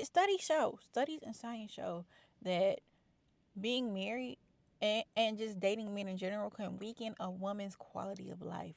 studies and science show that being married and just dating men in general can weaken a woman's quality of life.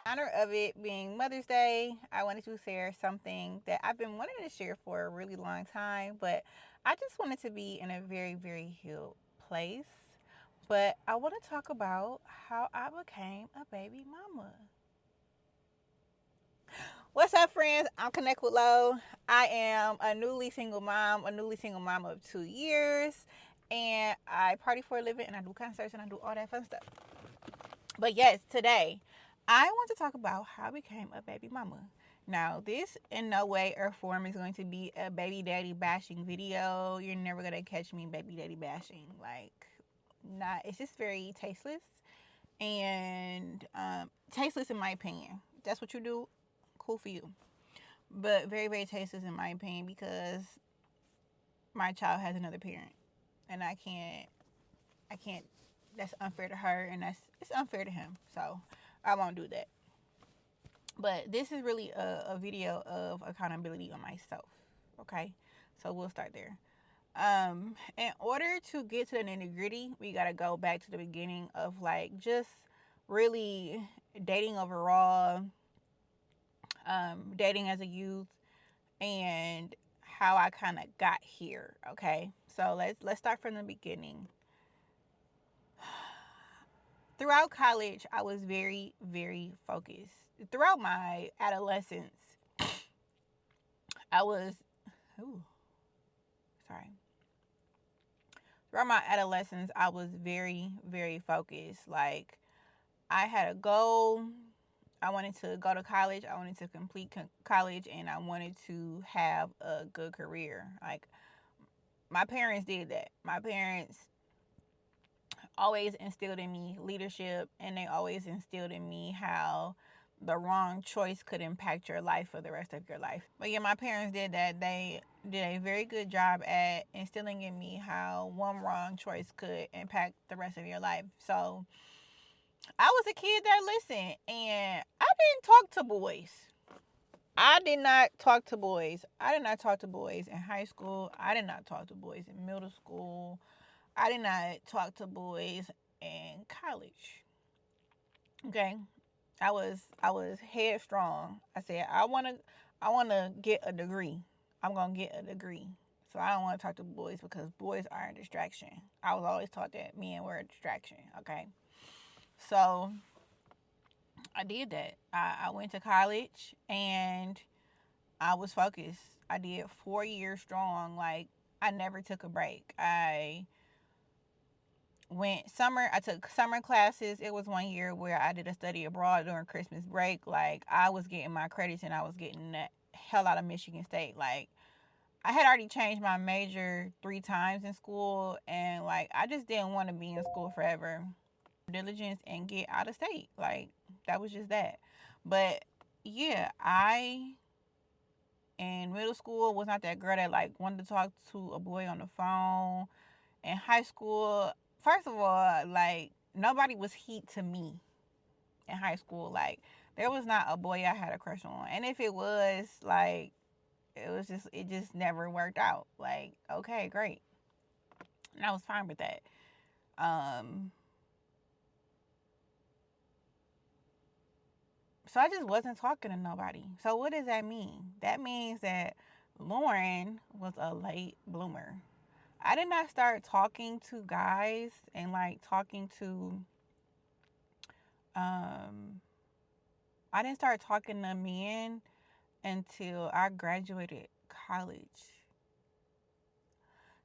In honor of it being Mother's Day, I wanted to share something that I've been wanting to share for a really long time, but I just wanted to be in a very, very healed place. But I want to talk about how I became a baby mama. What's up, friends? I'm Connect with Lo. I am a newly single mom of 2 years, and I party for a living, and I do concerts, and I do all that fun stuff. But yes, today I want to talk about how I became a baby mama. Now, this in no way or form is going to be a baby daddy bashing video. You're never gonna catch me baby daddy bashing. Like, not. It's just very tasteless and tasteless in my opinion. If that's what you do, cool for you. But very, very tasteless in my opinion because my child has another parent, and I can't. That's unfair to her, and it's unfair to him. So I won't do that. But this is really a video of accountability on myself. Okay, so we'll start there. In order to get to the nitty gritty, we gotta go back to the beginning of like just really dating overall, dating as a youth, and how I kind of got here. Okay, so let's start from the beginning. Throughout college, I was very, very focused. Throughout my adolescence, I was, ooh, sorry. Throughout my adolescence, I was very, very focused. Like, I had a goal. I wanted to go to college. I wanted to complete college, and I wanted to have a good career. Like, my parents did that. My parents always instilled in me leadership, and they always instilled in me how the wrong choice could impact your life for the rest of your life. But yeah, my parents did that. They did a very good job at instilling in me how one wrong choice could impact the rest of your life. So I was a kid that listened, and I didn't talk to boys. I did not talk to boys. I did not talk to boys in high school. I did not talk to boys in middle school. I did not talk to boys in college. Okay. I was headstrong. I said I wanna get a degree. I'm gonna get a degree. So I don't want to talk to boys because boys are a distraction. I was always taught that men were a distraction. Okay. So I did that. I went to college and I was focused. I did 4 years strong. Like, I never took a break. I took summer classes. It was 1 year where I did a study abroad during Christmas break. Like, I was getting my credits and I was getting the hell out of Michigan State. Like, I had already changed my major 3 times in school, and like, I just didn't want to be in school forever. Diligence and get out of state. Like, that was just that. But yeah, I in middle school was not that girl that like wanted to talk to a boy on the phone. In high school, first of all, like, nobody was heat to me in high school. Like, there was not a boy I had a crush on, and if it was, like, it just never worked out. Like, okay, great, and I was fine with that. Um, so I just wasn't talking to nobody. So what does that mean? That means that Lauren was a late bloomer. I did not start talking to guys and like talking to um I didn't start talking to men until I graduated college.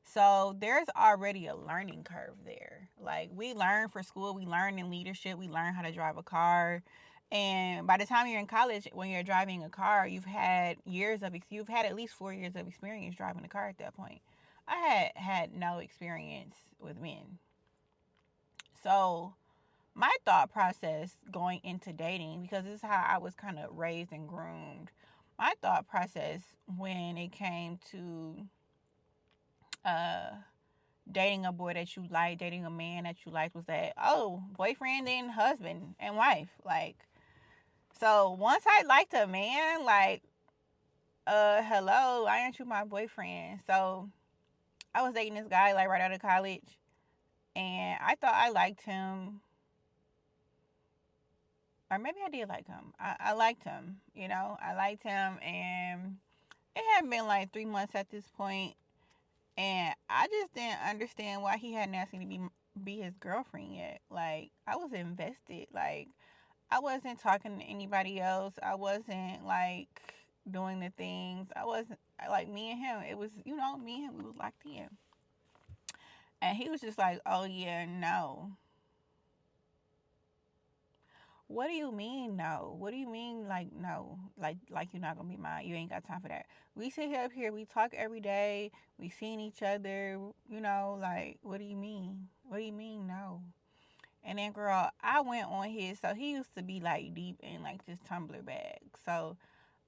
So there's already a learning curve there. Like, we learn for school, we learn in leadership, we learn how to drive a car. And by the time you're in college, when you're driving a car, you've had at least 4 years of experience driving a car at that point. I had no experience with men. So my thought process going into dating, because this is how I was kind of raised and groomed, my thought process when it came to uh dating a boy that you like, dating a man that you like, was that, oh, boyfriend and husband and wife. Like, so once I liked a man, like, hello, why aren't you my boyfriend? So I was dating this guy like right out of college, and I thought I liked him, or maybe I did like him. I liked him, you know, I liked him, and it had been like 3 months at this point, and I just didn't understand why he hadn't asked me to be his girlfriend yet. Like, I was invested. Like, I wasn't talking to anybody else. I wasn't like doing the things. I wasn't like, me and him. It was, you know, me and him. We was locked in, and he was just like, "Oh yeah, no." What do you mean no? What do you mean like no? Like you're not gonna be mine. You ain't got time for that. We sit here up here, we talk every day, we seen each other, you know, like what do you mean? What do you mean no? And then girl, I went on his, so he used to be like deep in like this Tumblr bag. So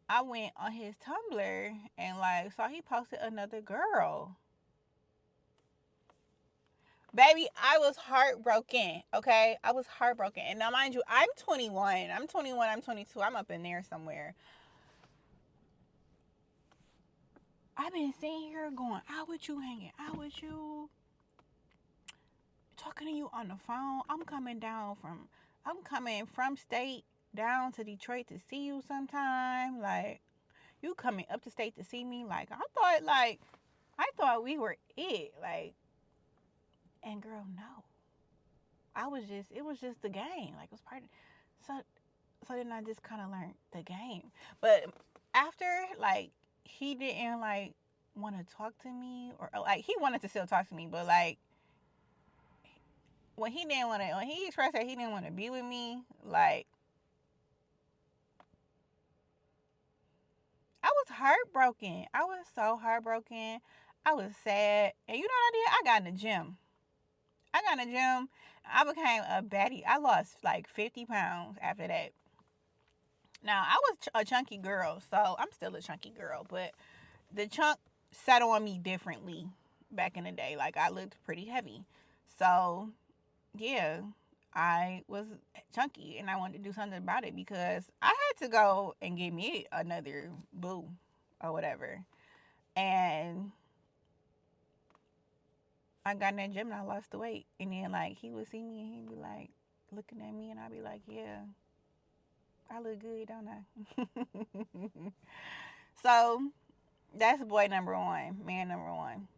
I went on his Tumblr and like saw he posted another girl. Baby, I was heartbroken. Okay, I was heartbroken. And now, mind you, I'm 21. I'm 21. I'm 22. I'm up in there somewhere. I've been sitting here going out with you, hanging out with you, talking to you on the phone. I'm coming from state down to Detroit to see you sometime. Like, you coming up to state to see me. I thought we were it. Like, and girl, no. It was just the game. Like, it was part of, so then I just kind of learned the game. But after, like, he didn't like want to talk to me, or like he wanted to still talk to me, but like when he expressed that he didn't want to be with me, like, I was heartbroken. I was so heartbroken. I was sad, and you know what I did? I got in the gym. I got in the gym. I became a baddie. I lost like 50 pounds after that. Now, I was a chunky girl, so I'm still a chunky girl, but the chunk sat on me differently back in the day. Like, I looked pretty heavy. So, yeah, I was chunky and I wanted to do something about it because I had to go and get me another boo or whatever. And I got in that gym and I lost the weight. And then, like, he would see me and he'd be like, looking at me, and I'd be like, yeah, I look good, don't I? So, that's boy number one, man number one.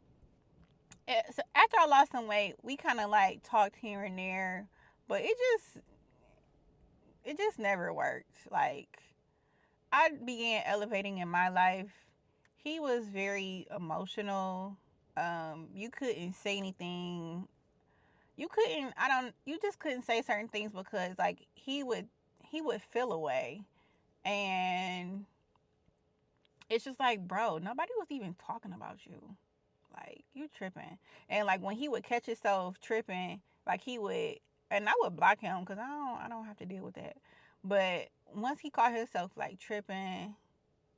So after I lost some weight, we kind of like talked here and there, but it just never worked. Like, I began elevating in my life. He was very emotional. You couldn't say anything. You couldn't. I don't. You just couldn't say certain things because like he would feel away, and it's just like, bro, nobody was even talking about you. Like, you tripping. And like when he would catch himself tripping, like he would, and I would block him because I don't have to deal with that. But once he caught himself like tripping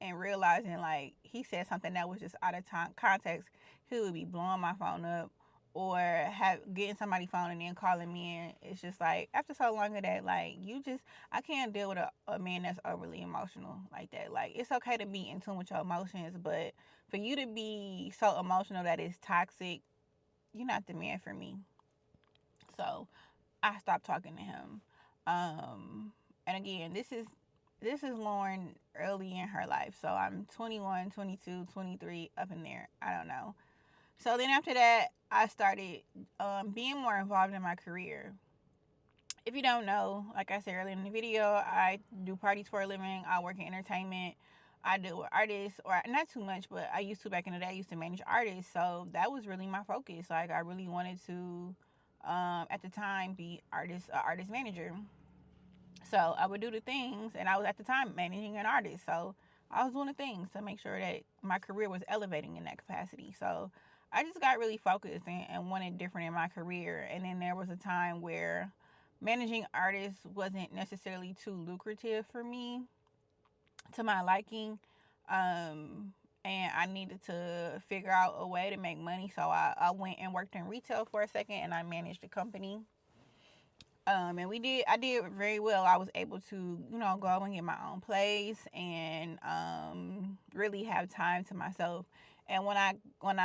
and realizing like he said something that was just out of time context, he would be blowing my phone up or have getting somebody's phone and then calling me. And it's just like, after so long of that, like, you just, I can't deal with a man that's overly emotional like that. Like, it's okay to be in tune with your emotions, but for you to be so emotional that it's toxic, you're not the man for me. So I stopped talking to him. And again, this is Lauren early in her life. So I'm 21, 22, 23, up in there. I don't know. So then after that, I started being more involved in my career. If you don't know, like I said earlier in the video, I do parties for a living. I work in entertainment. I deal with artists, or not too much, but I used to back in the day. I used to manage artists, so that was really my focus. Like, I really wanted to, at the time, be artist manager. So I would do the things, and I was at the time managing an artist. So I was doing the things to make sure that my career was elevating in that capacity. So I just got really focused and wanted different in my career. And then there was a time where managing artists wasn't necessarily too lucrative for me, to my liking. and I needed to figure out a way to make money. So I went and worked in retail for a second, and I managed a company. And I did very well. I was able to, go out and get my own place and really have time to myself. And when I got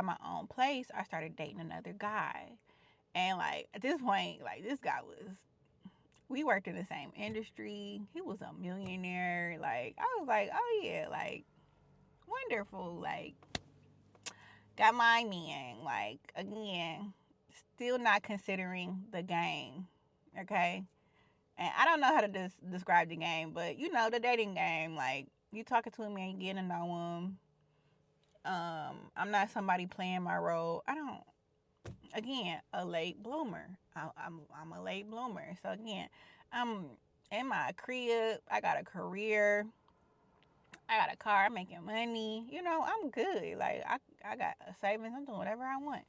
my own place, I started dating another guy. And like at this point, like this guy was, we worked in the same industry. He was a millionaire. Like I was like, oh yeah, like wonderful. Like got my man. Like again, still not considering the game. Okay, and I don't know how to describe the game, but the dating game. Like you talking to a man, you getting to know him. I'm not somebody playing my role. I don't. Again, a late bloomer. I'm a late bloomer. So again, I'm in my crib. I got a career. I got a car. I'm making money. I'm good. Like I got a savings. I'm doing whatever I want.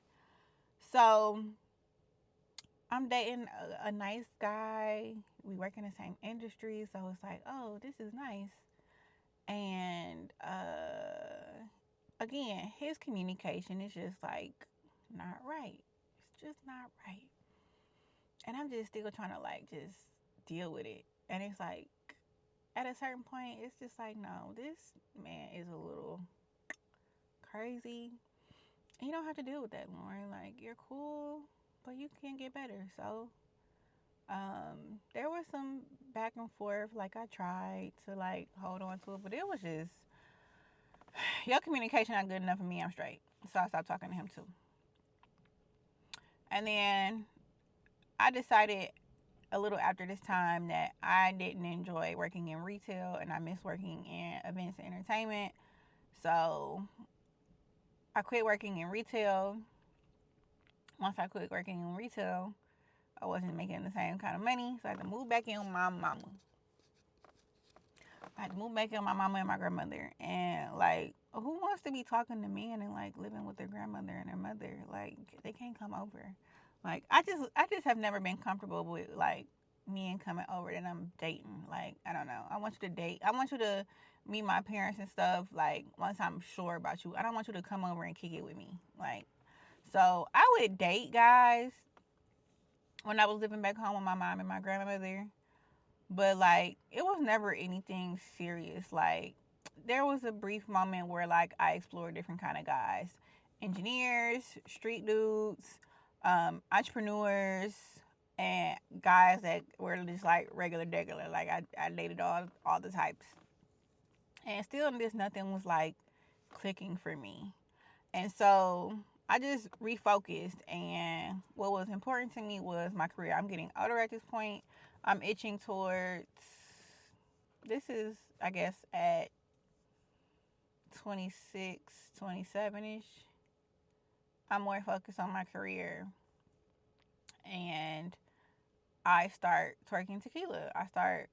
So I'm dating a nice guy. We work in the same industry, so it's like, oh, this is nice. And again, his communication is just like not right. It's just not right. And I'm just still trying to like just deal with it. And it's like at a certain point, it's just like, no, this man is a little crazy. And you don't have to deal with that, Lauren. Like you're cool, but you can get better. So there was some back and forth. Like I tried to like hold on to it, but it was just your communication not good enough for me. I'm straight, so I stopped talking to him too. And then I decided a little after this time that I didn't enjoy working in retail and I miss working in events and entertainment. So I quit working in retail. Once I quit working in retail, I wasn't making the same kind of money, so I had to move back in with my mama. I had to move back in with my mama and my grandmother. And like, who wants to be talking to men and like living with their grandmother and their mother? Like, they can't come over. Like, I just have never been comfortable with like men coming over that I'm dating. Like, I don't know. I want you to date. I want you to meet my parents and stuff. Like, once I'm sure about you, I don't want you to come over and kick it with me. Like, so I would date guys when I was living back home with my mom and my grandmother. But like it was never anything serious. Like there was a brief moment where like I explored different kind of guys. Engineers, street dudes, entrepreneurs, and guys that were just like regular. Like I dated all the types. And still this nothing was like clicking for me. And so I just refocused, and what was important to me was my career. I'm getting older at this point. I'm itching towards, this is, I guess, at 26, 27 ish. I'm more focused on my career. And I start twerking tequila. I start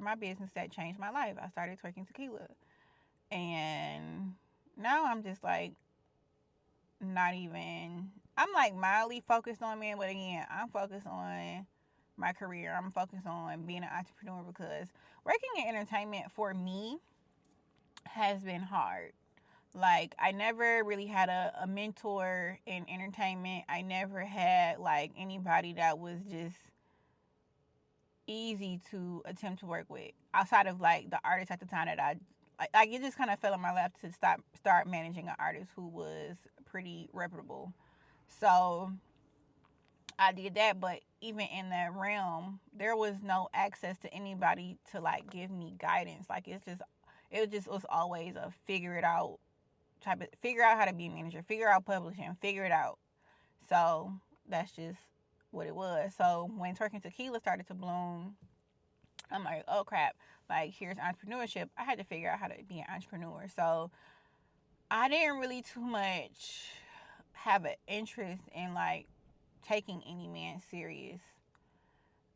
my business that changed my life. I started twerking tequila. And now I'm just like, not even, I'm like mildly focused on men, but again, I'm focused on my career. I'm focused on being an entrepreneur because working in entertainment for me has been hard. Like, I never really had a mentor in entertainment. I never had like anybody that was just easy to attempt to work with outside of like the artist at the time that I like it just kind of fell in my lap to start managing an artist who was pretty reputable. So I did that, but even in that realm, there was no access to anybody to like give me guidance. Like it was always a figure it out type of, figure out how to be a manager, figure out publishing, figure it out. So that's just what it was. So when Twerking Tequila started to bloom, I'm like, oh crap, like here's entrepreneurship. I had to figure out how to be an entrepreneur. So I didn't really too much have an interest in like taking any man serious.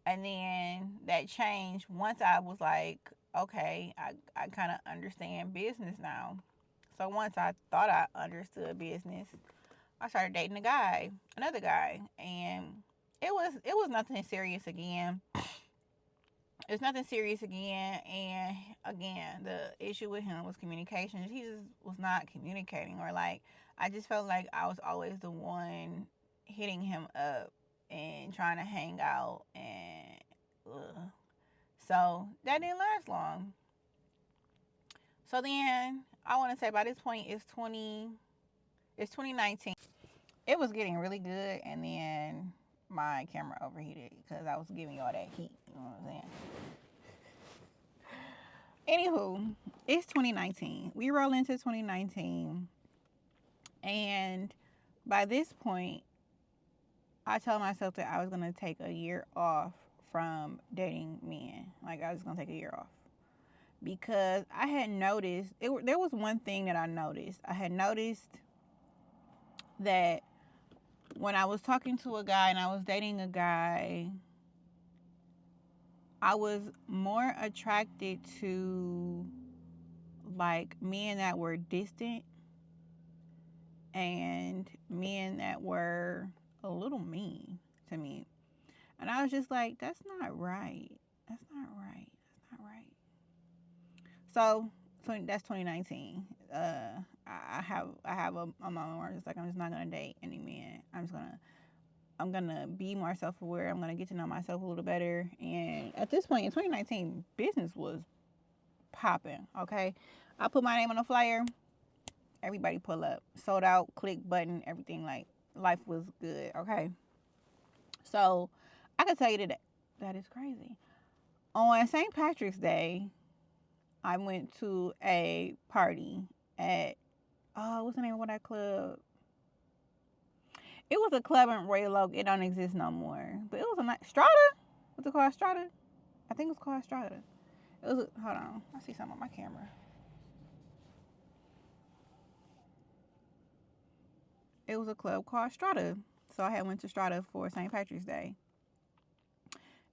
And then that changed once I was like, okay, I kind of understand business now. So once I thought I understood business, I started dating another guy, and it was nothing serious again. It's nothing serious again. And again, the issue with him was communication. He just was not communicating, or like, I just felt like I was always the one hitting him up and trying to hang out. And so that didn't last long. So then I want to say by this point it's 2019. It was getting really good, and then my camera overheated because I was giving you all that heat. You know what I'm saying? Anywho, it's 2019. We roll into 2019, and by this point, I told myself that I was gonna take a year off from dating men. Like, I was gonna take a year off because I had noticed there was one thing that I noticed. I had noticed that when I was talking to a guy and I was dating a guy, I was more attracted to like men that were distant and men that were a little mean to me. And I was just like, that's not right. That's not right. That's not right. So that's 2019. I have a moment where it's like I'm just not gonna date any men. I'm gonna be more self aware. I'm gonna get to know myself a little better. And at this point in 2019, business was popping. Okay, I put my name on a flyer. Everybody pull up. Sold out. Click button. Everything, like, life was good. Okay, so I can tell you that is crazy. On St. Patrick's Day, I went to a party at what's the name of that club? It was a club in Royal Oak. It don't exist no more. But it was a nice Strata. What's it called? Strata? I think it was called Strata. It was hold on. I see something on my camera. It was a club called Strata. So I had went to Strata for St. Patrick's Day.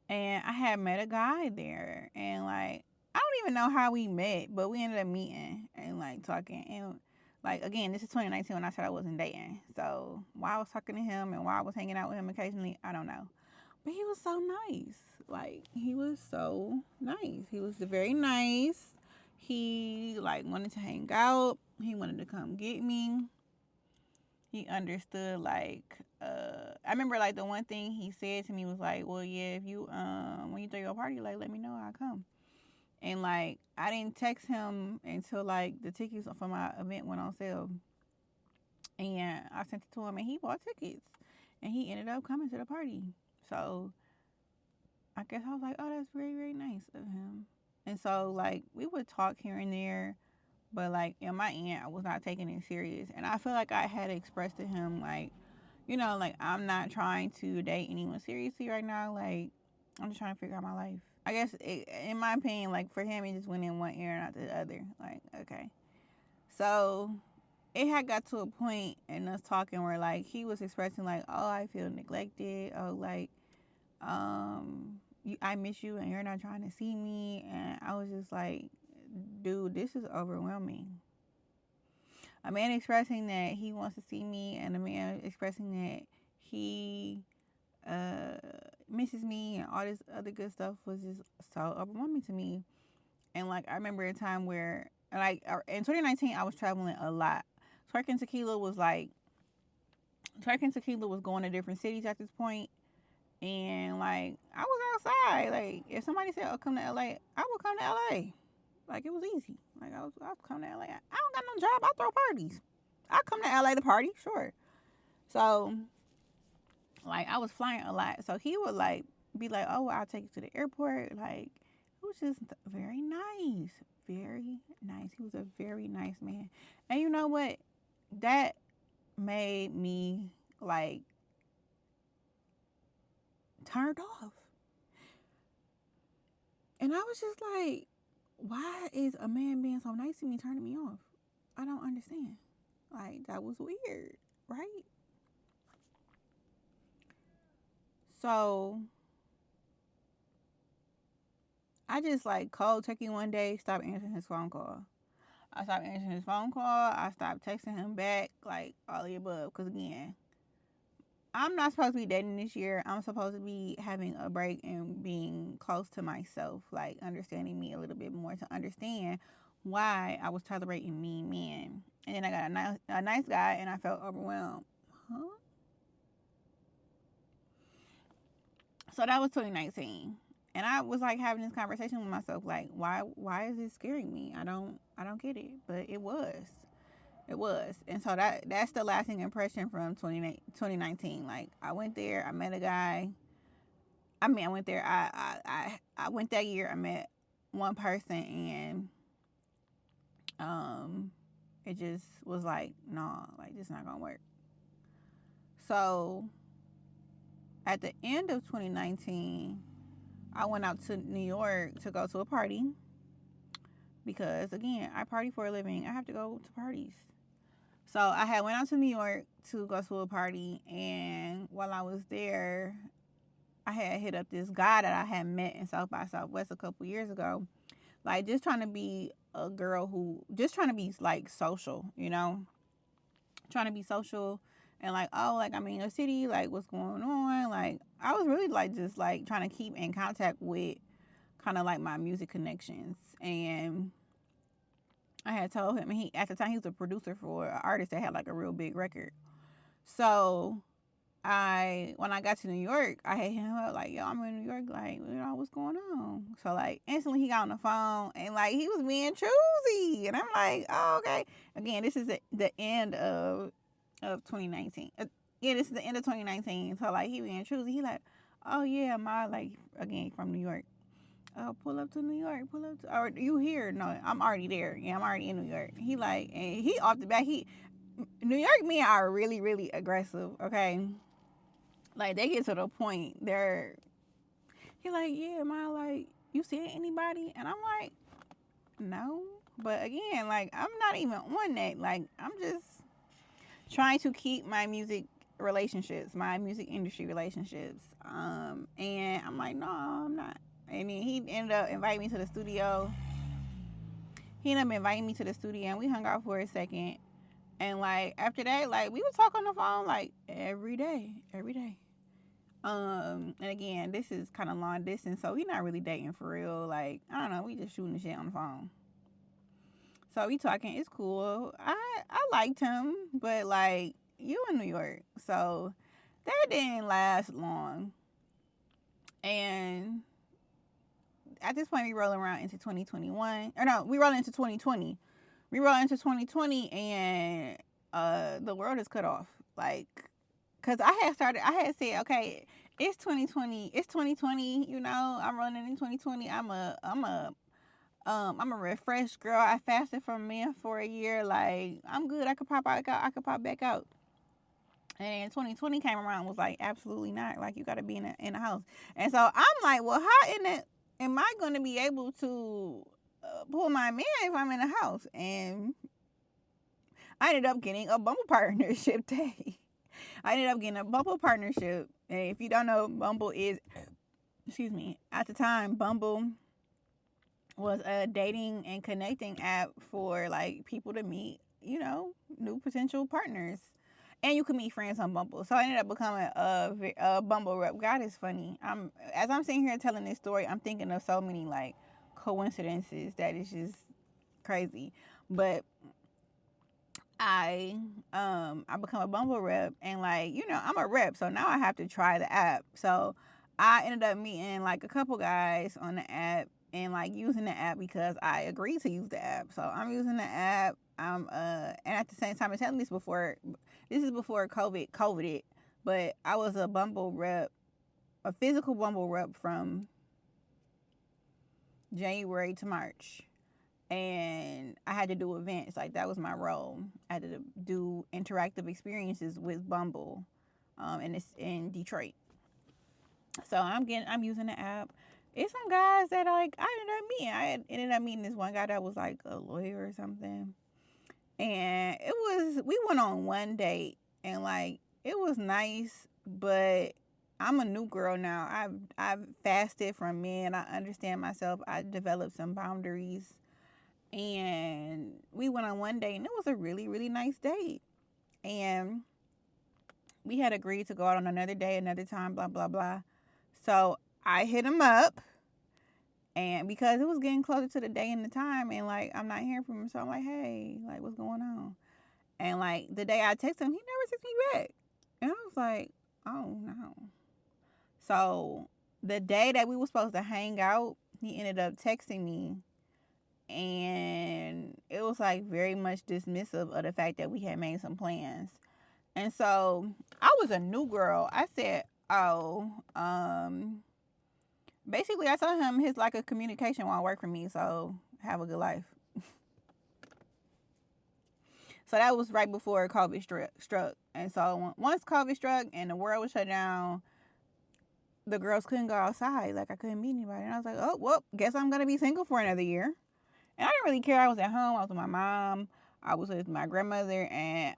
And I had met a guy there, and like, I don't even know how we met, but we ended up meeting and like talking. And like, again, this is 2019 when I said I wasn't dating. So why I was talking to him and why I was hanging out with him occasionally, I don't know. But he was so nice. Like, he was so nice. He was very nice. He like wanted to hang out. He wanted to come get me. He understood, like, I remember like the one thing he said to me was like, well, yeah, if you when you throw your party, like, let me know, I'll come. And like, I didn't text him until like the tickets for my event went on sale, and I sent it to him and he bought tickets, and he ended up coming to the party. So I guess I was like, oh, that's very, very nice of him. And so like, we would talk here and there, but like, in my end, I was not taking it serious. And I feel like I had expressed to him, like, like, I'm not trying to date anyone seriously right now. Like, I'm just trying to figure out my life. I guess, in my opinion, like, for him, it just went in one ear and out the other. Like, okay. So it had got to a point in us talking where, like, he was expressing, like, oh, I feel neglected. Oh, like, I miss you and you're not trying to see me. And I was just like, dude, this is overwhelming. A man expressing that he wants to see me, and a man expressing that he uh, misses me, and all this other good stuff was just so overwhelming to me. And like, I remember a time where, like, in 2019, I was traveling a lot. Twerking Tequila was going to different cities at this point, and like, I was outside. Like, if somebody said, "Oh, come to LA," I would come to LA. Like, it was easy. Like, I was coming to LA. I don't got no job. I throw parties. I come to LA to party, sure. So, like, I was flying a lot. So he would like be like, "Oh, I'll take you to the airport." Like, it was just very nice, very nice. He was a very nice man. And you know what? That made me like turned off. And I was just like, why is a man being so nice to me turning me off? I don't understand. Like, that was weird, right? So I just like cold turkey one day, stopped answering his phone call. I stopped answering his phone call. I stopped texting him back, like all the above. Because again, I'm not supposed to be dating this year. I'm supposed to be having a break and being close to myself, like understanding me a little bit more to understand why I was tolerating mean men. And then I got a nice guy, and I felt overwhelmed. Huh? So that was 2019, and I was like having this conversation with myself, like, why is this scaring me? I don't get it, but it was, and so that's the lasting impression from 2019. Like, I went there, I met a guy. I mean, I went there. I went that year. I met one person, and um, it just was like, no, like this not gonna work. So at the end of 2019, I went out to New York to go to a party because, again, I party for a living. I have to go to parties. So I had went out to New York to go to a party, and while I was there, I had hit up this guy that I had met in South by Southwest a couple years ago. Like, just trying to be a girl who, just trying to be like social, trying to be social, and like, oh, like I'm in your city, like what's going on? Like, I was really like just like trying to keep in contact with kind of like my music connections. And I had told him, and he, at the time, he was a producer for an artist that had like a real big record. So when I got to New York, I had him up like, yo, I'm in New York, like, what's going on? So like instantly he got on the phone, and like he was being choosy, and I'm like, oh, okay. Again, this is the end of 2019. Yeah, this is the end of 2019. So like he being choosy. He like, oh yeah, my, like, again, from New York. Oh, pull up to New York. Pull up to, or you here? No, I'm already there. Yeah, I'm already in New York. He like, and he off the bat, New York men are really, really aggressive. Okay, like they get to the point. He like, yeah, my, like, you see anybody? And I'm like, no. But again, like, I'm not even on that. Like, I'm just trying to keep my music relationships, my music industry relationships. And I'm like, no, I'm not. And then he ended up inviting me to the studio. He ended up inviting me to the studio, and we hung out for a second. And like after that, like we would talk on the phone like every day, every day. And again, this is kind of long distance, so we not really dating for real. Like, I don't know, we just shooting the shit on the phone. So we talking, it's cool. I liked him, but like, you in New York, so that didn't last long. And at this point, we rolling around into 2021. Or no, we rolling into 2020. We roll into 2020, and the world is cut off. Like, cause I had said, okay, it's 2020, it's 2020. I'm running in 2020. I'm a refreshed girl. I fasted from men for a year. Like, I'm good. I could pop out. I could pop back out. And 2020 came around and was like, absolutely not. Like, you got to be in the house. And so I'm like, well, how in it am I going to be able to pull my man if I'm in the house? And I ended up getting a Bumble partnership day. I ended up getting a Bumble partnership. And if you don't know, Bumble is, excuse me, at the time, Bumble was a dating and connecting app for like people to meet, new potential partners. And you can meet friends on Bumble. So I ended up becoming a Bumble rep. God is funny. As I'm sitting here telling this story, I'm thinking of so many like coincidences that it's just crazy. But I become a Bumble rep, and like, I'm a rep, so now I have to try the app. So I ended up meeting like a couple guys on the app, and like using the app because I agreed to use the app. So I'm using the app. And at the same time, I'm telling this is before COVID it, but I was a Bumble rep, a physical Bumble rep from January to March. And I had to do events. Like, that was my role. I had to do interactive experiences with Bumble, and it's in Detroit. So I'm using the app. It's some guys that like I ended up meeting this one guy that was like a lawyer or something, and we went on one date, and like it was nice, but I'm a new girl now. I've fasted from men. I understand myself. I developed some boundaries. And we went on one date, and it was a really, really nice date. And We had agreed to go out on another day, another time, blah, blah, blah. So I hit him up, and because it was getting closer to the day and the time, and like I'm not hearing from him, so I'm like, hey, like what's going on? And like the day I texted him, he never texted me back. And I was like, oh no. So the day that we were supposed to hang out, he ended up texting me, and it was like very much dismissive of the fact that we had made some plans. And so I was a new girl. I said, oh, basically I told him his lack of communication won't work for me, so have a good life. So that was right before COVID struck. And so once COVID struck and the world was shut down, the girls couldn't go outside. Like I couldn't meet anybody. And I was like, oh, well, guess I'm going to be single for another year. And I didn't really care. I was at home. I was with my mom. I was with my grandmother. And,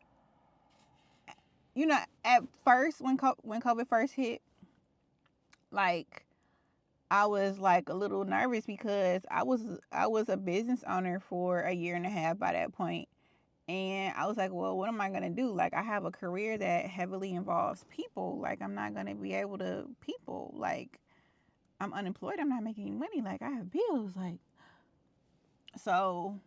you know, at first, when COVID first hit, like, I was like a little nervous because I was a business owner for a year and a half by that point. And I was like, well, what am I going to do? Like, I have a career that heavily involves people. Like, I'm not going to be able to people. Like, I'm unemployed. I'm not making any money. Like, I have bills. Like, so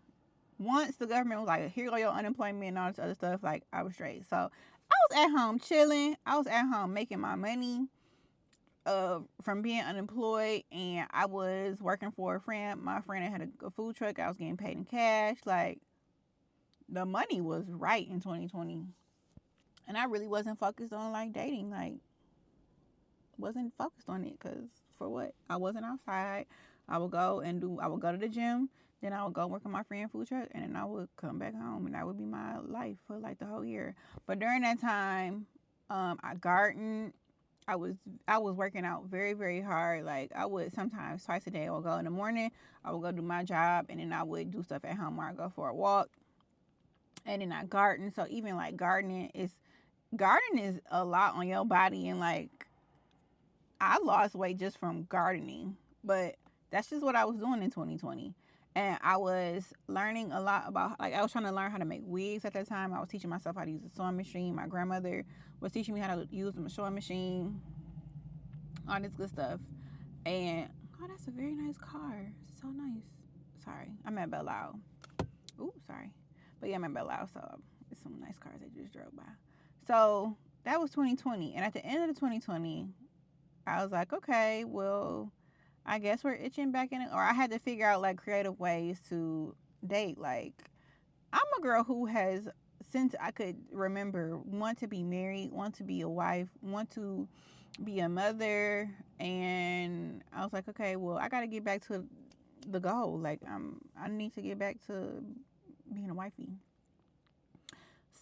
once the government was like, here go your unemployment and all this other stuff, like, I was straight. So I was at home chilling. I was at home making my money from being unemployed. And I was working for a friend. My friend had a food truck. I was getting paid in cash. Like, the money was right in 2020. And I really wasn't focused on like dating. Like, wasn't focused on it because for what? I wasn't outside. I would go to the gym. Then I would go work on my friend food truck, and then I would come back home, and that would be my life for like the whole year. But during that time, I gardened. I was working out very very hard. Like I would sometimes twice a day. I would go in the morning. I would go do my job, and then I would do stuff at home, or I go for a walk, and then I garden. So even like gardening is a lot on your body, and like I lost weight just from gardening, but that's just what I was doing in 2020. And I was learning a lot about, like, I was trying to learn how to make wigs at that time. I was teaching myself how to use a sewing machine. My grandmother was teaching me how to use a sewing machine, all this good stuff. And, oh, that's a very nice car. So nice. Sorry, I'm at Belle Isle. Ooh, sorry. But yeah, I'm at Belle Isle, so it's some nice cars that just drove by. So that was 2020. And at the end of the 2020, I was like, okay, well, I guess we're itching back in it. Or I had to figure out like creative ways to date. Like, I'm a girl who has, since I could remember, want to be married, want to be a wife, want to be a mother. And I was like, okay, well, I got to get back to the goal. Like, I need to get back to being a wifey.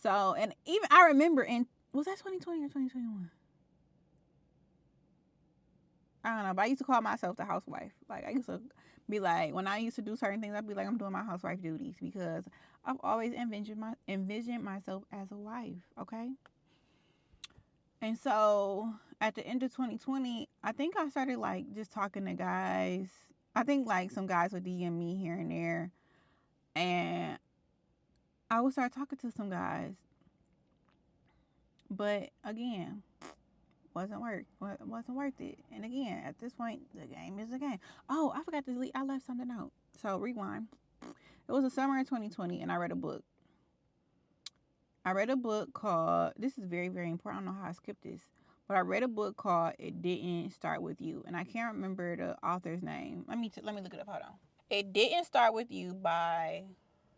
So, and even I remember was that 2020 or 2021? I don't know, but I used to call myself the housewife. Like I used to be like, when I used to do certain things, I'd be like, I'm doing my housewife duties because I've always envisioned myself as a wife. Okay, and so at the end of 2020, I think I started like just talking to guys. I think like some guys would DM me here and there, and I would start talking to some guys. But again, wasn't worth it. And again, at this point, the game is the game. Oh, I forgot to delete. I left something out. So rewind. It was the summer of 2020, and I read a book. I read a book called. This is very very important. I don't know how I skipped this, but I read a book called "It Didn't Start with You," and I can't remember the author's name. Let me look it up. Hold on. It Didn't Start with You by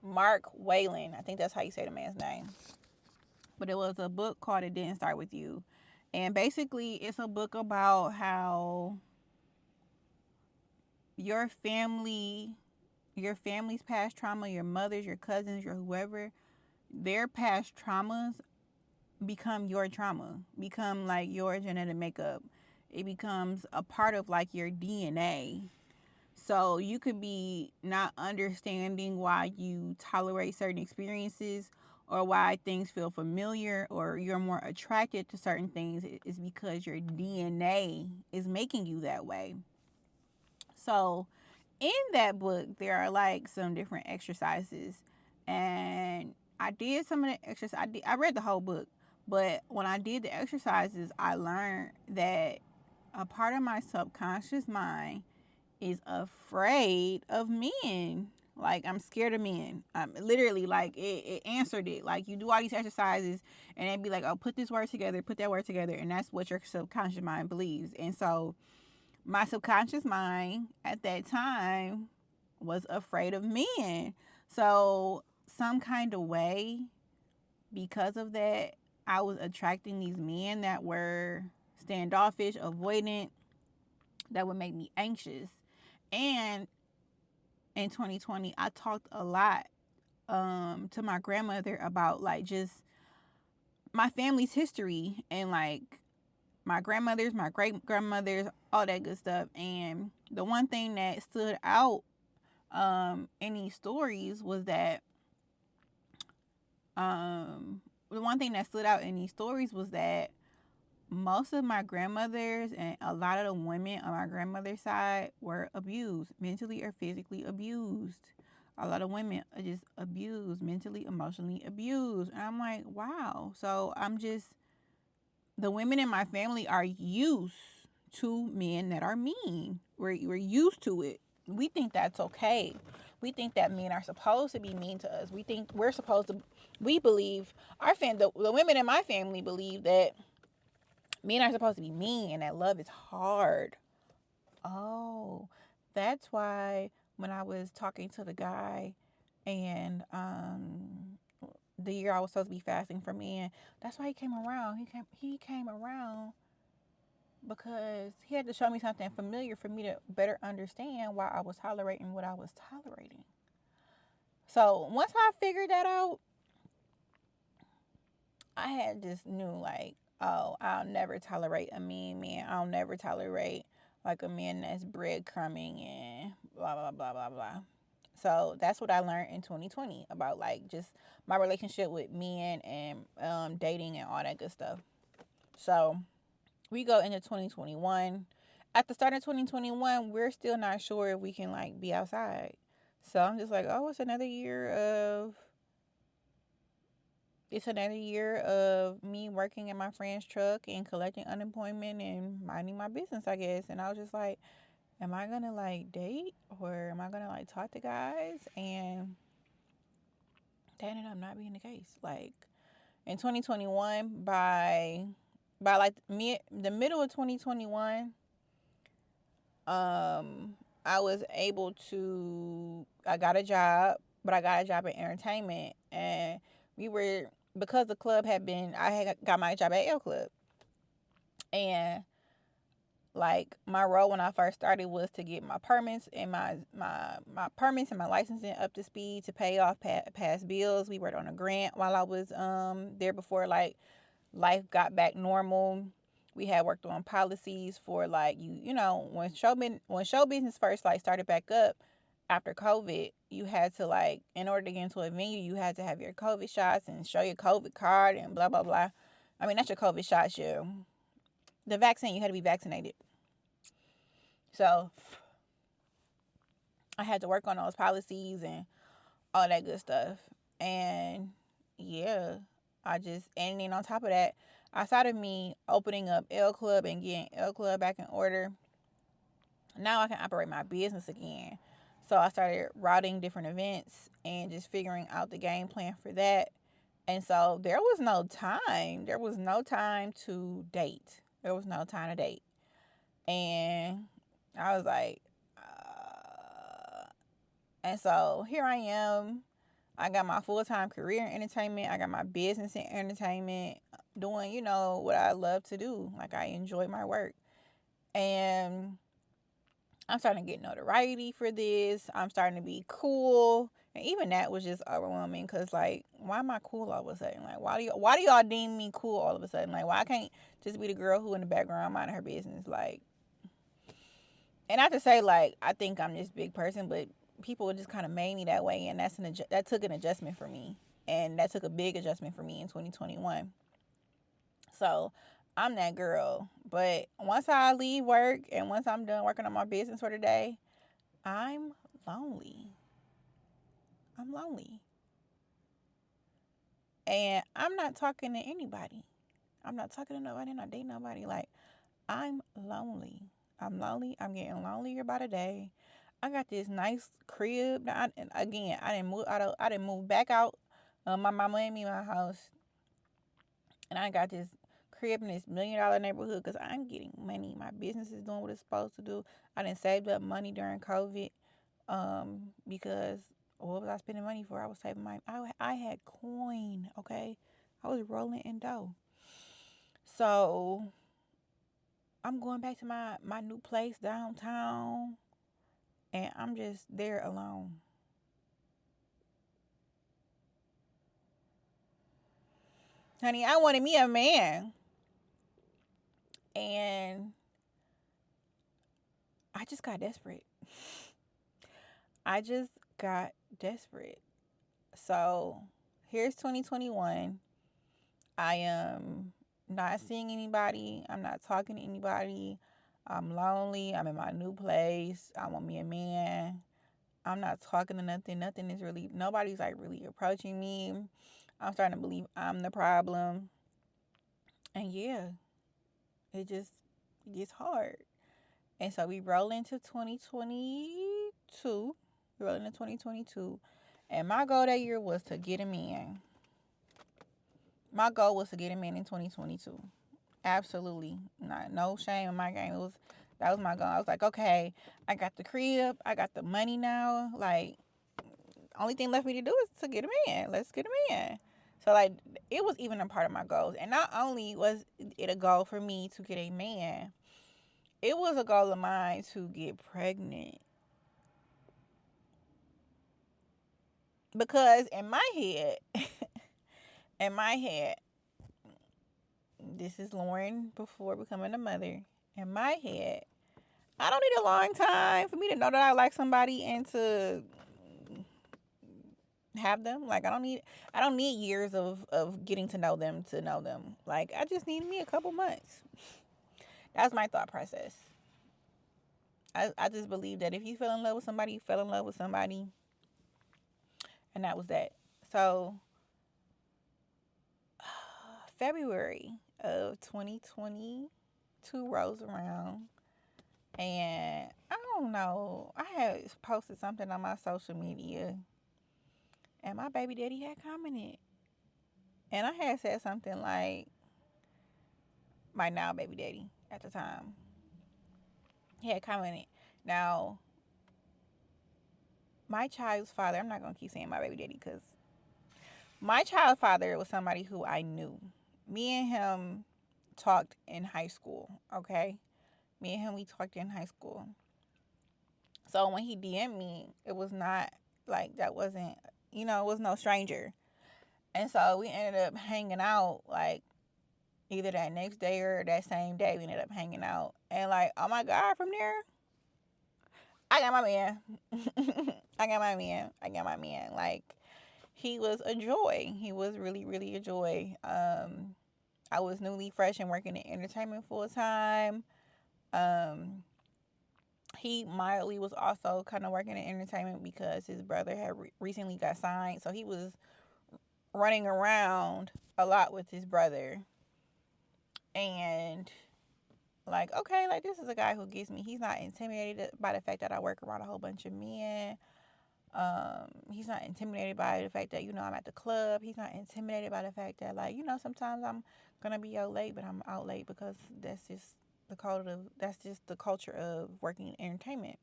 Mark Whalen. I think that's how you say the man's name. But it was a book called "It Didn't Start with You." And basically, it's a book about how your family, your family's past trauma, your mother's, your cousins, your whoever, their past traumas become your trauma, become like your genetic makeup. It becomes a part of like your DNA. So you could be not understanding why you tolerate certain experiences or why things feel familiar or you're more attracted to certain things is because your DNA is making you that way. So in that book, there are like some different exercises, and I did some of the exercises. I read the whole book, But when I did the exercises, I learned that a part of my subconscious mind is afraid of men. Like, I'm scared of men. Literally, like, it answered it. Like, you do all these exercises, and it'd be like, oh, put this word together, put that word together, and that's what your subconscious mind believes. And so, my subconscious mind at that time was afraid of men. So, some kind of way, because of that, I was attracting these men that were standoffish, avoidant, that would make me anxious. And in 2020, I talked a lot to my grandmother about like just my family's history and like my grandmothers, my great grandmothers, all that good stuff. And the one thing that stood out in these stories was that the one thing that stood out in these stories was that most of my grandmothers and a lot of the women on my grandmother's side were abused, mentally or physically abused. A lot of women are just abused, mentally, emotionally abused. And I'm like, wow. So the women in my family are used to men that are mean. We're used to it. We think that's okay. We think that men are supposed to be mean to us. We think we believe, the women in my family believe that men are supposed to be mean and that love is hard. Oh, that's why when I was talking to the guy and the year I was supposed to be fasting for men, that's why he came around. He came around because he had to show me something familiar for me to better understand why I was tolerating what I was tolerating. So once I figured that out, I had just knew like, oh, I'll never tolerate a mean man. I'll never tolerate like a man that's breadcrumbing and blah blah blah blah blah. So that's what I learned in 2020 about like just my relationship with men and dating and all that good stuff. So we go into 2021. At the start of 2021, we're still not sure if we can like be outside. So I'm just like, oh, it's another year of me working in my friend's truck and collecting unemployment and minding my business, I guess. And I was just like, am I gonna like date or am I gonna like talk to guys? And that ended up not being the case. Like in 2021, by like the middle of 2021, I was able to. I got a job, but I got a job in entertainment, and we were because the club had been. I had got my job at L Club, and like my role when I first started was to get my permits and my permits and my licensing up to speed to pay off past bills. We worked on a grant while I was there before like life got back normal. We had worked on policies for like you know when show business first like started back up after COVID, you had to like in order to get into a venue, you had to have your COVID shots and show your COVID card and blah blah blah. I mean, not your COVID shots, the vaccine. You had to be vaccinated. So I had to work on those policies and all that good stuff. And yeah, and then on top of that, outside of me opening up L Club and getting L Club back in order, now I can operate my business again. So I started routing different events and just figuring out the game plan for that. And so there was no time. There was no time to date. There was no time to date. And I was like, and so here I am. I got my full-time career in entertainment. I got my business in entertainment, doing, what I love to do. Like, I enjoy my work. And I'm starting to get notoriety for this. I'm starting to be cool. And even that was just overwhelming because, like, why am I cool all of a sudden? Like, why do y'all deem me cool all of a sudden? Like, why I can't just be the girl who in the background minding her business? Like, and not to say, like, I think I'm this big person, but people just kind of made me that way. And that took an adjustment for me. And that took a big adjustment for me in 2021. So I'm that girl. But once I leave work and once I'm done working on my business for the day, I'm lonely. I'm lonely. And I'm not talking to anybody. I'm not talking to nobody. I'm not dating nobody. Like, I'm lonely. I'm lonely. I'm getting lonelier by the day. I got this nice crib. And again, I didn't move. I didn't move back out. My mama made me my house, and I got this crib in this $1 million neighborhood because I'm getting money. My business is doing what it's supposed to do. I didn't save up money during COVID, because what was I spending money for? I was saving my. I had coin. Okay, I was rolling in dough. So I'm going back to my new place downtown, and I'm just there alone. Honey, I wanted me a man, and I just got desperate. I just got desperate. So here's 2021. I am not seeing anybody. I'm not talking to anybody. I'm lonely. I'm in my new place. I want me a man. I'm not talking to nothing. Nothing is really, nobody's like really approaching me. I'm starting to believe I'm the problem. And yeah, it just gets hard. And so we roll into 2022. We roll into 2022. And my goal that year was to get a man. My goal was to get a man in 2022. Absolutely. Not no shame in my game. That was my goal. I was like, okay, I got the crib, I got the money now. Like, only thing left me to do is to get a man. Let's get a man. So like it was even a part of my goals. And not only was it a goal for me to get a man, it was a goal of mine to get pregnant. Because in my head, in my head, this is Lauren before becoming a mother. In my head, I don't need a long time for me to know that I like somebody and to have them. Like I don't need years of getting to know them to know them. Like I just need me a couple months. That's my thought process. I just believe that if you fell in love with somebody, you fell in love with somebody, and that was that. So February of 2022 rolls around, and I don't know. I had posted something on my social media, and my baby daddy had commented, and I had said something like, "My now baby daddy" at the time. He had commented. Now, my child's father. I'm not gonna keep saying my baby daddy because my child's father was somebody who I knew. Me and him talked in high school. Okay, me and him we talked in high school. So when he DM'd me, it was not like that wasn't, it was no stranger. And so we ended up hanging out like either that next day or that same day. We ended up hanging out. And like, oh my God, from there, I got my man. I got my man. I got my man. Like, he was a joy. He was really, really a joy. I was newly fresh and working in entertainment full time. Um, he mildly was also kind of working in entertainment because his brother had recently got signed, so he was running around a lot with his brother. And like, okay, like this is a guy who gets me. He's not intimidated by the fact that I work around a whole bunch of men. He's not intimidated by the fact that I'm at the club. He's not intimidated by the fact that like sometimes I'm gonna be out late, but I'm out late because that's just the culture of working in entertainment.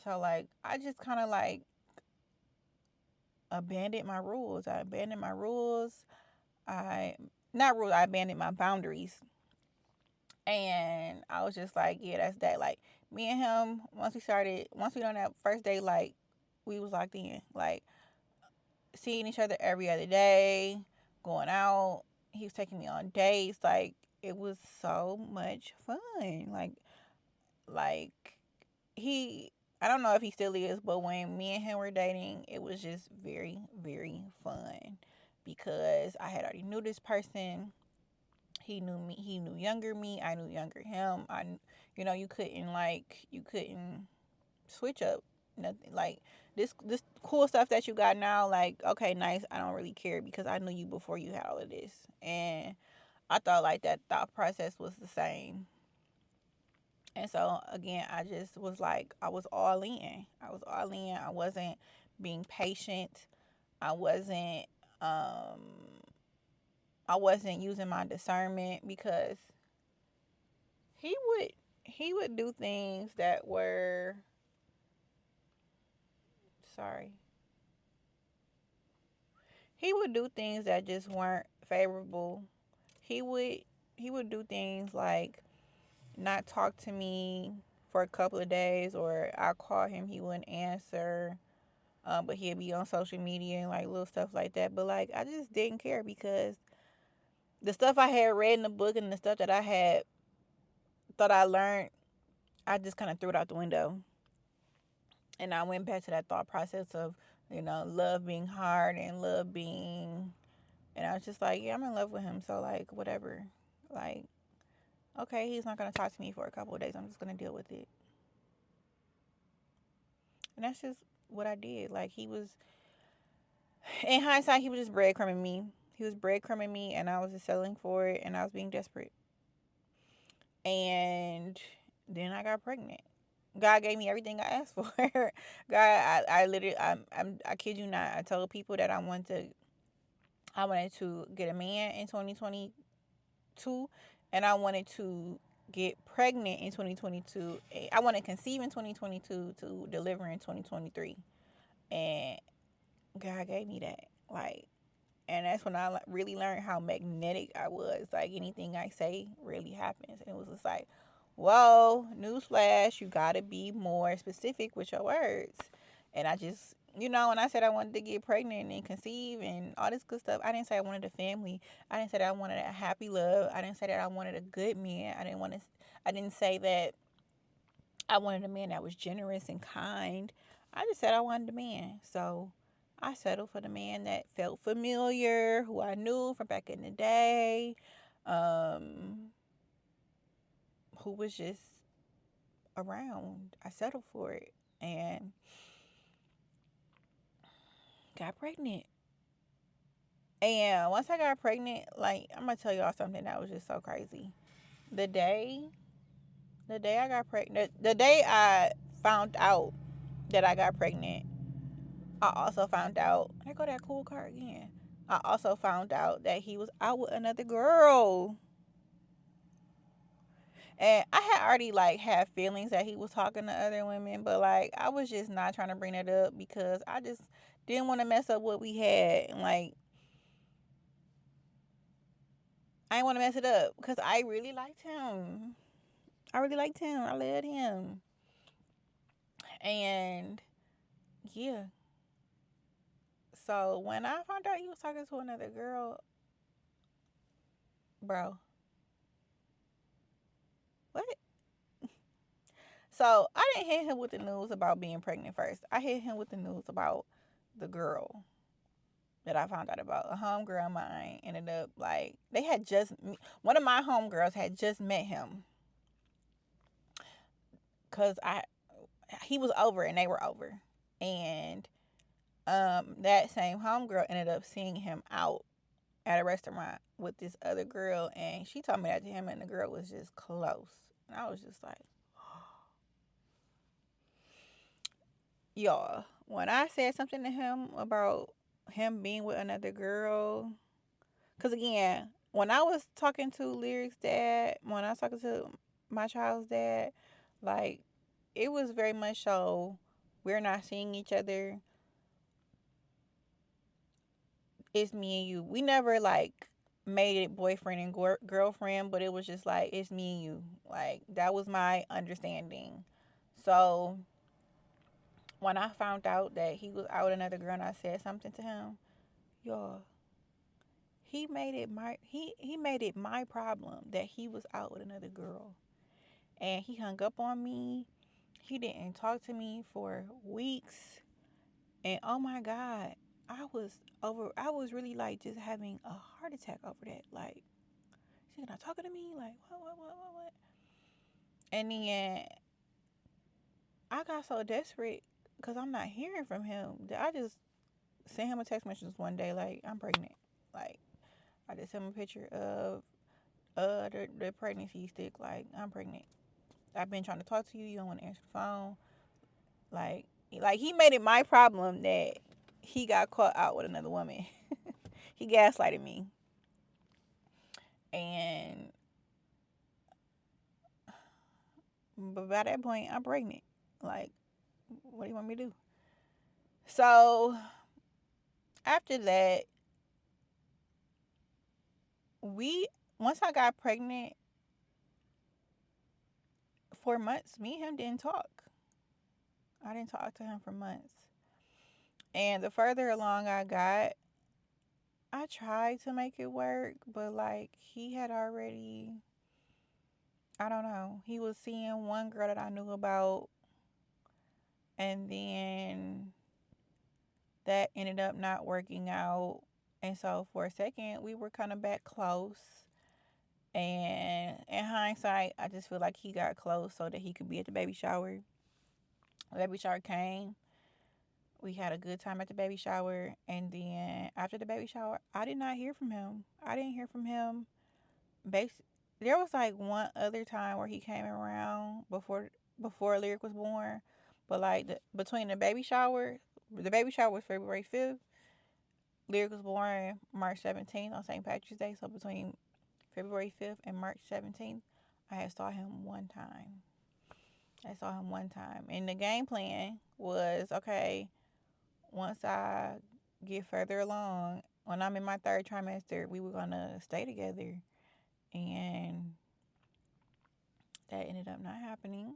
So like I just kind of like abandoned my rules. I abandoned my rules. I not rules. I abandoned my boundaries, and I was just like, yeah, that's that. Like me and him, once we done that first day, like we was locked in. Like seeing each other every other day, going out. He was taking me on dates. Like it was so much fun. Like he I don't know if he still is, but when me and him were dating, it was just very, very fun because I had already knew this person. He knew me. He knew younger me. I knew younger him. You couldn't switch up nothing. Like this cool stuff that you got now. Like okay, nice. I don't really care because I knew you before you had all of this, and I thought like that thought process was the same. And so again, I just was like, I was all in. I was all in. I wasn't being patient. I wasn't um I wasn't using my discernment because he would he would do things that were sorry. He would do things that just weren't favorable. He would he would do things like not talk to me for a couple of days, or I call him, he wouldn't answer. But he'd be on social media and like little stuff like that. But like I just didn't care because the stuff I had read in the book and the stuff that I had thought I learned, I just kind of threw it out the window. And I went back to that thought process of, love being hard and love being, and I was just like, yeah, I'm in love with him. So like, whatever. Like, okay, he's not going to talk to me for a couple of days. I'm just going to deal with it. And that's just what I did. Like, he was, in hindsight, he was just breadcrumbing me. He was breadcrumbing me, and I was just settling for it, and I was being desperate. And then I got pregnant. God gave me everything I asked for. God, I literally, I kid you not. I told people that I wanted to get a man in 2022, and I wanted to get pregnant in 2022. I want to conceive in 2022 to deliver in 2023, and God gave me that. Like, and that's when I really learned how magnetic I was. Like anything I say really happens. And it was just like, whoa, newsflash, you gotta be more specific with your words. And I just, when I said I wanted to get pregnant and conceive and all this good stuff, I didn't say I wanted a family. I didn't say that I wanted a happy love. I didn't say that I wanted a good man. I didn't say that I wanted a man that was generous and kind. I just said I wanted a man. So I settled for the man that felt familiar, who I knew from back in the day, um, who was just around. I settled for it and got pregnant. And once I got pregnant, like I'm gonna tell y'all something that was just so crazy. The day, the day I got pregnant, the day I found out that I got pregnant, I also found out. I go that cool car again. I also found out that he was out with another girl. And I had already like had feelings that he was talking to other women, but like I was just not trying to bring that up because I just didn't want to mess up what we had. And like I didn't want to mess it up because I really liked him. I really liked him. I loved him. And yeah. So when I found out he was talking to another girl, bro, what? So I didn't hit him with the news about being pregnant first. I hit him with the news about the girl that I found out about. A homegirl of mine ended up like they had just one of my homegirls had just met him because I he was over and they were over, and that same homegirl ended up seeing him out at a restaurant with this other girl, and she told me that him and the girl was just close, and I was just like, y'all, when I said something to him about him being with another girl, because again, when I was talking to Lyric's dad, when I was talking to my child's dad, like, it was very much so we're not seeing each other. It's me and you. We never, like, made it boyfriend and girlfriend, but it was just like, it's me and you. Like, that was my understanding. So, when I found out that he was out with another girl and I said something to him, y'all, he made it my problem that he was out with another girl. And he hung up on me. He didn't talk to me for weeks. And oh my God, I was really like just having a heart attack over that. Like, she's not talking to me? Like, what? And then I got so desperate because I'm not hearing from him that I just sent him a text message one day like, I'm pregnant. Like, I just sent him a picture of the pregnancy stick. Like, I'm pregnant. I've been trying to talk to you. You don't want to answer the phone. Like, he made it my problem that he got caught out with another woman. He gaslighted me, and but by that point, I'm pregnant. Like, what do you want me to do? So after that, we once I got pregnant, 4 months, me and him didn't talk. I didn't talk to him for months. And the further along I got, I tried to make it work, but like he had already, I don't know, he was seeing one girl that I knew about, and then that ended up not working out. And so for a second, we were kind of back close. And in hindsight, I just feel like he got close so that he could be at the baby shower. The baby shower came. We had a good time at the baby shower. And then after the baby shower, I did not hear from him. I didn't hear from him. There was like one other time where he came around before Lyric was born. But like between the baby shower was February 5th. Lyric was born March 17th on St. Patrick's Day. So between February 5th and March 17th, I had saw him one time. I saw him one time. And the game plan was, okay, once I get further along, when I'm in my third trimester, we were going to stay together. And that ended up not happening.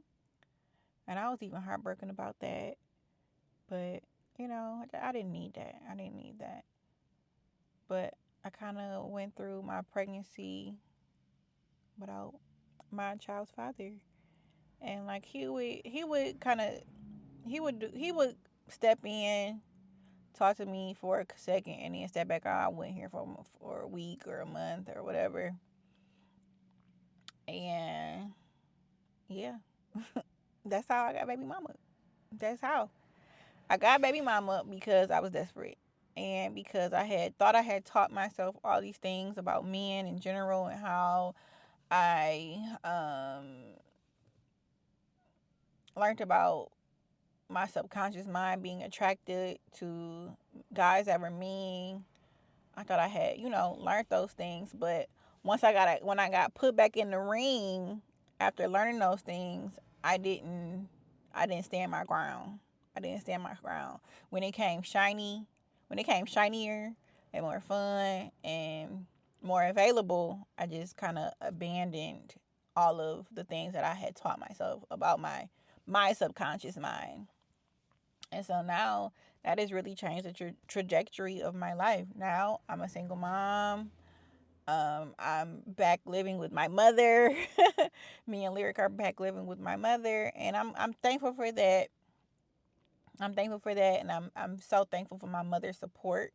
And I was even heartbroken about that. But, I didn't need that. I didn't need that. But I kind of went through my pregnancy without my child's father. And like he would kind of he would step in, talk to me for a second, and then step back out. I wouldn't hear from him for a week or a month or whatever. And yeah, that's how I got baby mama. That's how I got baby mama, because I was desperate. And because I had thought I had taught myself all these things about men in general, and how I learned about my subconscious mind being attracted to guys that were mean. I thought I had, learned those things, but when I got put back in the ring after learning those things, I didn't stand my ground. I didn't stand my ground. When it came shinier and more fun and more available, I just kind of abandoned all of the things that I had taught myself about my subconscious mind. And so now that has really changed the trajectory of my life. Now I'm a single mom. I'm back living with my mother. Me and Lyric are back living with my mother, and I'm thankful for that. I'm thankful for that, and I'm so thankful for my mother's support,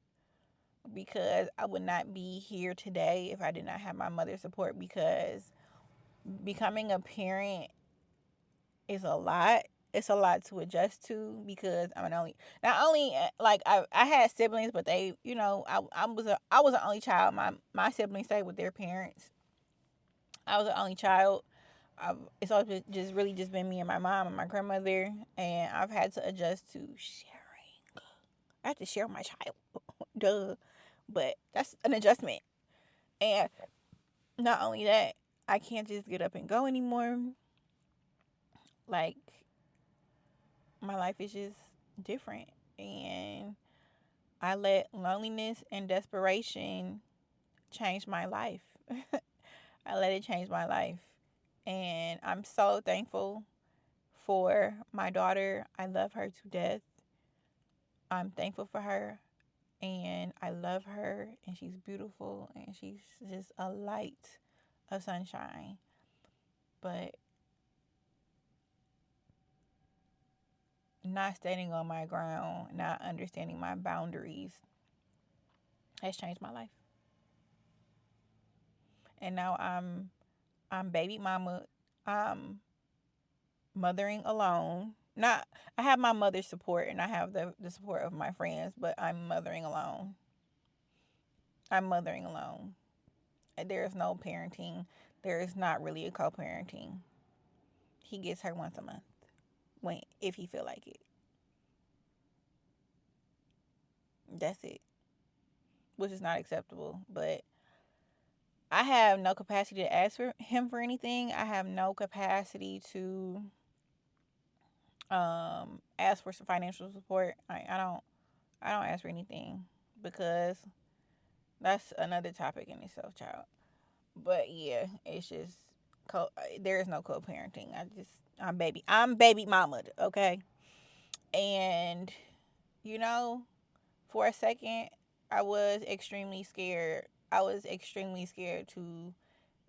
because I would not be here today if I did not have my mother's support. Because becoming a parent is a lot. It's a lot to adjust to, because I'm not only like I had siblings, but they, I was the only child. My siblings stayed with their parents. I was the only child. It's always just really just been me and my mom and my grandmother, and I've had to adjust to sharing. I have to share my child, duh, but that's an adjustment. And not only that, I can't just get up and go anymore. Like, my life is just different, and I let loneliness and desperation change my life. I let it change my life, and I'm so thankful for my daughter. I love her to death. I'm thankful for her, and I love her, and she's beautiful, and she's just a light of sunshine. But not standing on my ground, not understanding my boundaries has changed my life. And now I'm baby mama. I'm mothering alone. Not I have my mother's support, and I have the support of my friends, but I'm mothering alone. I'm mothering alone. There's no parenting. There is not really a co-parenting. He gets her once a month when if he feel like it. That's it, which is not acceptable. But I have no capacity to ask for him for anything. I have no capacity to ask for some financial support. I don't ask for anything because that's another topic in itself, child. But yeah, it's just there is no co-parenting. I'm baby mama, okay? And you know, for a second, I was extremely scared. I was extremely scared to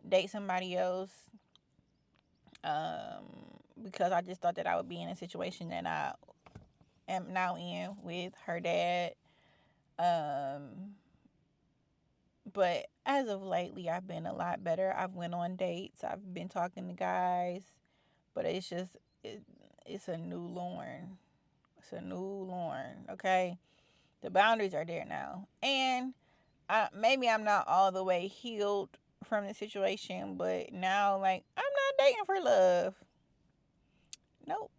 date somebody else, um, because I just thought that I would be in a situation that I am now in with her dad. Um, but as of lately, I've been a lot better. I've went on dates. I've been talking to guys, but it, it's a new Lauren. It's a new Lauren. Okay, the boundaries are there now, and maybe I'm not all the way healed from the situation, but now like I'm not dating for love. Nope,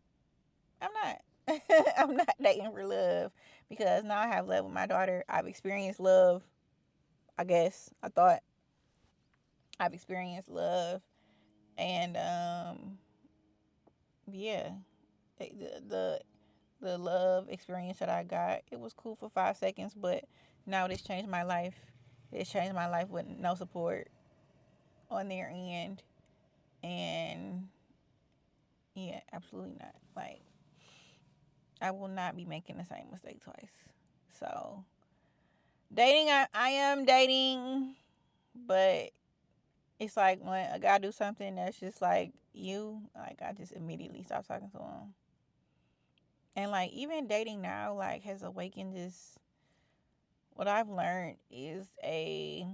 I'm not. I'm not dating for love because now I have love with my daughter. I've experienced love. I guess I thought I've experienced love, and yeah, the love experience that I got, it was cool for 5 seconds, but now this changed my life. It's changed my life with no support on their end, and yeah, absolutely not. Like, I will not be making the same mistake twice. So, dating, I am dating, but it's like when a guy do something that's just like you, like I just immediately stop talking to him. And like even dating now, like has awakened this. What I've learned is a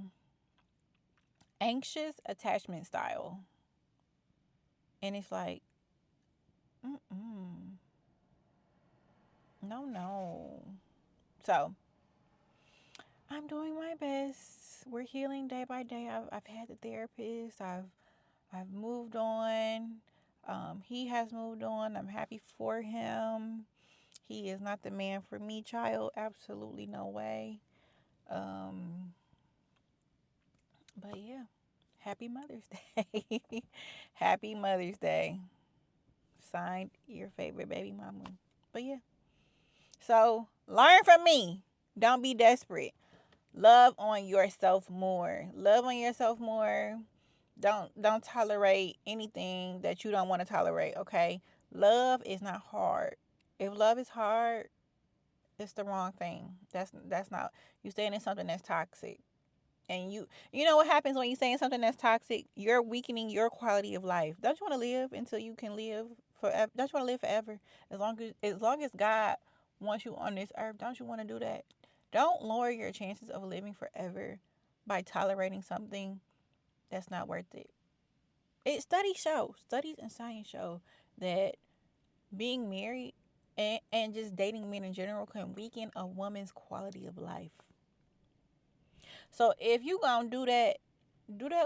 anxious attachment style, and it's like, mm-mm, no, no. So I'm doing my best. We're healing day by day. I've had the therapist. I've moved on. He has moved on. I'm happy for him. He is not the man for me, child. Absolutely no way. Um, but yeah, happy Mother's Day. Happy Mother's Day. Signed, your favorite baby mama. But yeah, so learn from me. Don't be desperate. Love on yourself more. Love on yourself more. Don't tolerate anything that you don't want to tolerate, okay? Love is not hard. If love is hard, it's the wrong thing. That's not you staying in something that's toxic. And you know what happens when you stay in something that's toxic? You're weakening your quality of life. Don't you want to live until you can live forever? Don't you want to live forever? As long as God wants you on this earth, don't you want to do that? Don't lower your chances of living forever by tolerating something that's not worth it. Studies and science show that being married and just dating men in general can weaken a woman's quality of life. So if you gonna do that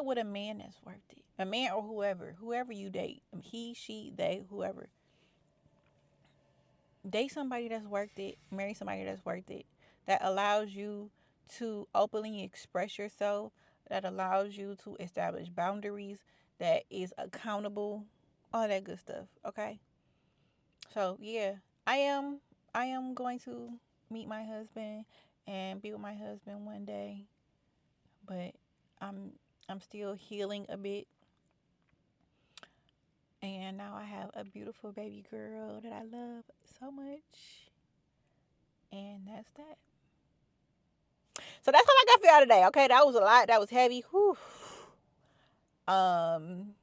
with a man that's worth it. A man or whoever you date, he, she, they, whoever. Date somebody that's worth it. Marry somebody that's worth it. That allows you to openly express yourself. That allows you to establish boundaries. That is accountable. All that good stuff. Okay. So yeah, I am I am going to meet my husband and be with my husband one day, but I'm I'm still healing a bit, and now I have a beautiful baby girl that I love so much, and that's that. So that's all I got for y'all today. Okay, that was a lot. That was heavy. Whew. Um,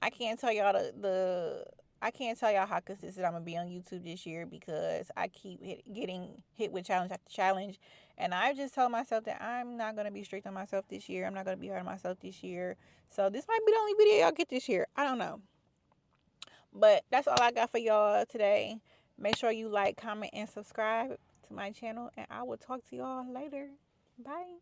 I can't tell y'all the I can't tell y'all how consistent I'm gonna be on YouTube this year because I keep getting hit with challenge after challenge, and I just told myself that I'm not gonna be strict on myself this year. I'm not gonna be hard on myself this year. So this might be the only video y'all get this year. I don't know, but that's all I got for y'all today. Make sure you like, comment, and subscribe to my channel, and I will talk to y'all later. Bye.